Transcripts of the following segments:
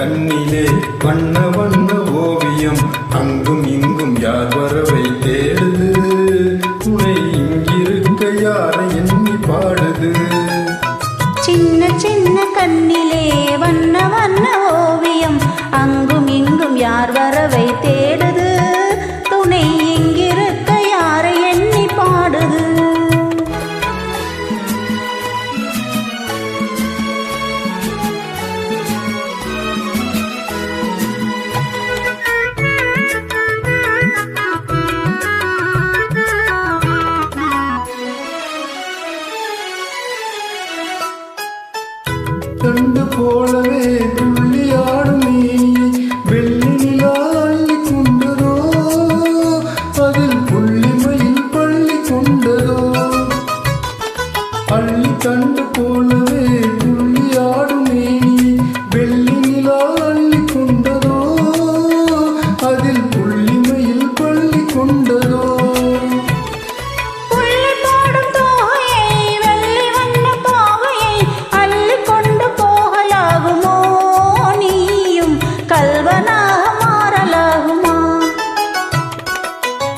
கண்ணிலே வண்ண வண்ண ஓவியம் அங்கும் இங்கும் யார் வரவை தேடுது துணை இங்கிருக்க யாரை எண்ணி பாடுது சின்ன சின்ன கண்ணிலே வண்ண வண்ண ஓவியம் அங்கும் இங்கும் யார் வரவை தேடுது துணை இங்கிருக்க யாரை எண்ணி பாடுது கண்டு போலவே துள்ளியாடும் நீ வெள்ளி நிலா அள்ளி கொண்டதோ அதில் புள்ளிமையில் பள்ளி கொண்டதோ அள்ளி கண்டு போலவே துள்ளியாடும் நீ வெள்ளி நிலா அள்ளி கொண்டதோ அதில் புள்ளிமையில் பள்ளி கொண்டதோ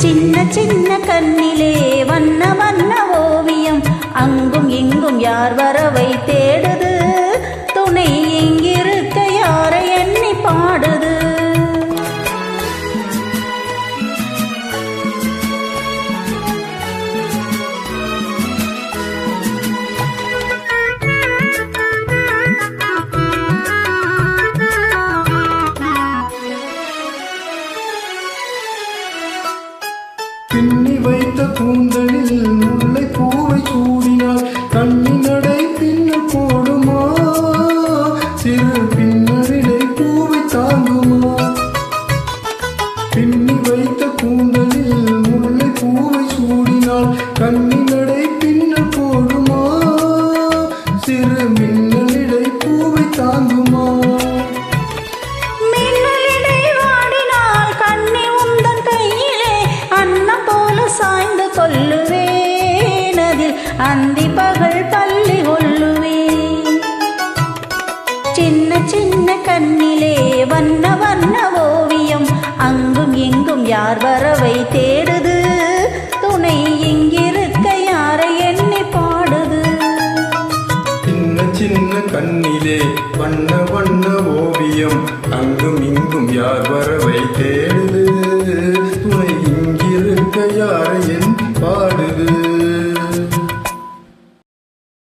சின்ன சின்ன கண்ணிலே வண்ண வண்ண ஓவியம் அங்கும் இங்கும் யார் வரவை தேடுது துணை இங்கிருக்க யாரை எண்ணி பாடுது பின்னி வைத்த கூந்தலில் முல்லை பூவை சூடினாள் கண்ணினடை பின்னல் போடுமா சிறு பின்னரிடை பூவை தாங்குமா பின்னி வைத்த கூந்தலில் முல்லை பூவை சூடினாள் கண்ணினடை பின்னல் போடுமா சிறு மின்னலிடை பூவை தாங்குமா சாய்ந்து கொள்ளுவேனதில் அந்தி பகல் பள்ளி கொள்ளுவேன் சின்ன சின்ன கண்ணிலே வண்ண வண்ண ஓவியம் அங்கும் எங்கும் யார் வரவை தேடுது துணை இங்கிருக்க யாரை எண்ணி பாடுது சின்ன சின்ன கண்ணிலே வண்ண வண்ண ஓவியம் அங்கும் இங்கும் யார் வரவை தேடு